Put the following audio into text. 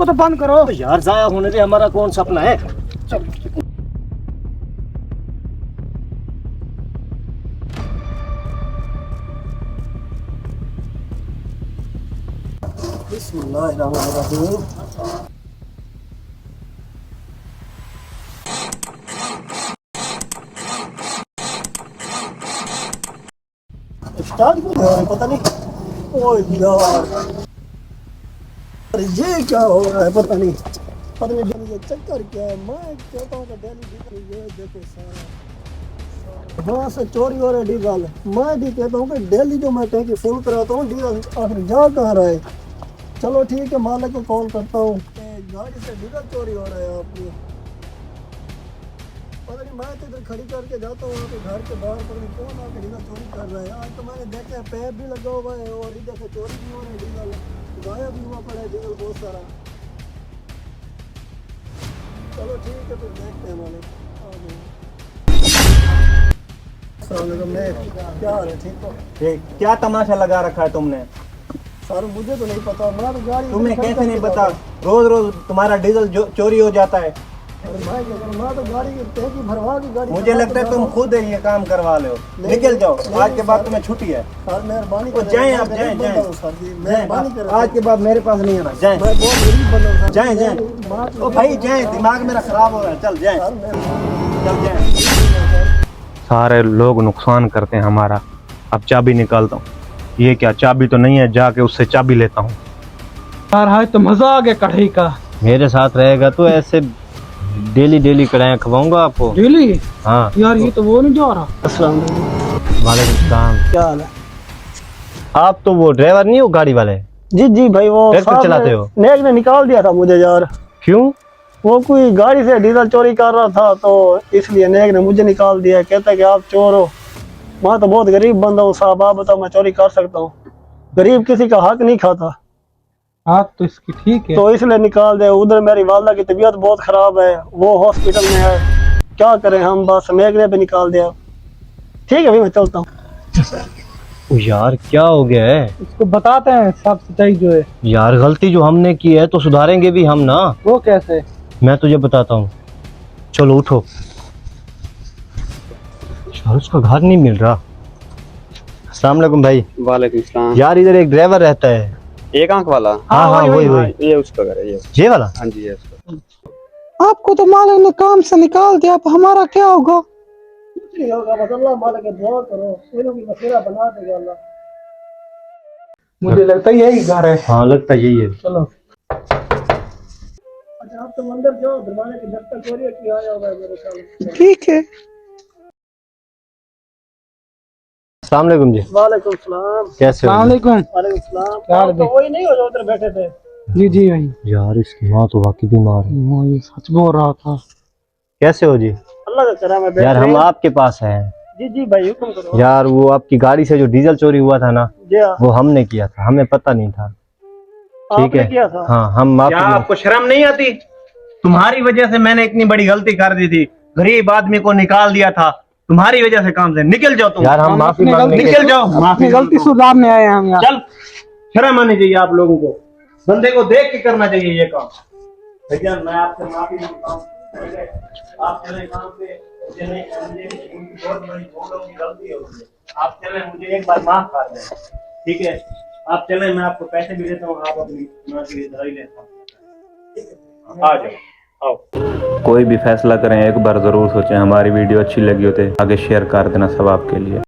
इसको तो बंद करो। तो यार जाया होने दे, हमारा कौन सपना है। चल बिस्मिल्लाहिर्रहमानिर्रहीम। स्टार्ट क्यों हो रहा है पता नहीं। ओए यार, अरे ये क्या हो रहा है पता नहीं। पता नहीं ये चक्कर क्या है। मैं कहता हूँ कि डेली ये देखो सारा वहाँ से चोरी हो रहा है डीजल। मैं भी कहता हूँ कि डेली जो मैं टैंकी फुल कराता हूँ डीजल आखिर जा कहाँ रहा है। चलो ठीक है, मालिक को कॉल करता हूँ। गाड़ी से डीजल चोरी हो रहा है आपकी। पता नहीं, मैं तो इधर खड़ी करके जाता हूँ वहाँ पे घर के बाहर, पता नहीं कौन आके डीजल चोरी कर रहा है। आज तो मैंने देखा है पैप भी लगा हुआ है और इधर से चोरी भी हो रही है डीजल, गायब भी हुआ पड़ा है डीजल बहुत सारा। चलो ठीक है, फिर देखते हैं मालिक। क्या हाल है, ठीक हो? क्या तमाशा लगा रखा है तुमने? सर मुझे तो नहीं पता, मैं तो गाड़ी तुम्हें कैसे नहीं पता? रोज रोज तुम्हारा डीजल चोरी हो जाता है। अरे भाई मैं तो गाड़ी की टैंकी भरवा के गाड़ी। मुझे लगता है तुम खुद ये काम करवा लो। निकल जाओ, आज के बाद तुम्हें छुट्टी है। सर मेहरबानी तो जाएं आप, जाएं सर जी, मेहरबानी करें। आज के बाद मेरे पास नहीं आना। जाएं, मैं बहुत गरीब बंदा हूं सर। जाएं जाएं। ओ भाई जाएं, दिमाग मेरा खराब हो रहा है। चल जाएं, चल जाएं। सारे लोग नुकसान करते हैं हमारा। अब चाबी निकालता हूँ। ये क्या, चाबी तो नहीं है, जाके उससे चाबी लेता हूँ। यार हाय तो मजा आ गया कढ़ाई का। मेरे साथ रहेगा तो ऐसे डेली डेली कढ़ाई खवाऊंगा आपको। डेली? हाँ यार ये तो वो नहीं जा रहा। अस्सलाम वालेकुम। वालेकुम सलाम। क्या हाल है? आप तो वो ड्राइवर नहीं हो गाड़ी वाले? जी जी भाई, वो ट्रैक्टर चलाते हो? नेक ने निकाल दिया था मुझे यार। क्यों? वो कोई गाड़ी से डीजल चोरी कर रहा था तो इसलिए नेक ने मुझे निकाल दिया। कहता है कि आप चोर हो। मैं तो बहुत गरीब बंदा हूँ साहब, आप बताओ मैं चोरी कर सकता हूँ? गरीब किसी का हक नहीं खाता। हाँ तो इसकी ठीक है। तो इसलिए निकाल दे। उधर मेरी वालदा की तबीयत बहुत खराब है, वो हॉस्पिटल में है। क्या करें हम, बस नेक ने भी निकाल दिया। ठीक है भाई, मैं चलता हूँ। यार क्या हो गया है? इसको बताते हैं सब सच्चाई जो है। यार गलती जो हमने की है तो सुधारेंगे भी हम ना। वो कैसे? मैं तुझे बताता हूँ, चलो उठो। यार उसका घर नहीं मिल रहा। अस्सलाम वालेकुम भाई। वालेकुम सलाम। यार इधर एक ड्राइवर रहता है। एक आंख वाला? हाँ हाँ वही। ये उसका घर है ये वाला? हाँ जी, ये उसका। आपको तो मालिक ने काम से निकाल दिया, अब हमारा क्या होगा? कुछ नहीं होगा, बस अल्लाह मालिक दुआ करो, इन्हों की बसेरा बना देगा अल्लाह। मुझे लगता है यही घर है। हाँ लगता यही है। चलो। अच्छा आप तो अंदर जाओ, दरवाजे की दस्तक चोरी की आया होगा मेरे ख्याल। ठीक है। अस्सलाम वालेकुम जी। वालेकुम सलाम। कैसे हो? वालेकुम। वालेकुम सलाम। क्या हाल आप तो वही नहीं हो जो उधर बैठे थे? जी जी भाई। यार इसकी माँ तो वाकई बीमार है। वो ये सच बोल रहा था। कैसे हो जी? अल्लाह का करम है। यार हम आपके पास हैं। जी जी भाई हुक्म करो। यार वो आपकी गाड़ी से जो डीजल चोरी हुआ था ना, जी हाँ। वो हमने किया था, हमें पता नहीं था। ठीक आपने है किया था? हाँ हम क्या आपको शर्म नहीं आती? तुम्हारी वजह से मैंने इतनी बड़ी गलती कर दी थी। गरीब आदमी को निकाल दिया था तुम्हारी वजह से काम से। निकल जाओ तुम। यार हम माफी मांगेंगे। निकल जाओ, माफी गलती सुधारने आए हम यहाँ। चल, शर्म आनी चाहिए आप लोगों को। बंदे को देख के करना चाहिए ये काम। भैया मैं आपसे माफी मांगता हूँ। आप चले काम पे, मुझे नहीं, मुझे बहुत बड़ी भूलों की गलती है उसमें। आप चले, मुझे एक बार माफ कर दें, ठीक है? आप चले, मैं आपको पैसे भी देता हूँ, आप अपनी माँ के लिए दवाई लेता हूँ। आ जाओ, आओ। कोई भी फैसला करें एक बार जरूर सोचें। हमारी वीडियो अच्छी लगी हो तो आगे शेयर कर देना सब आपके लिए।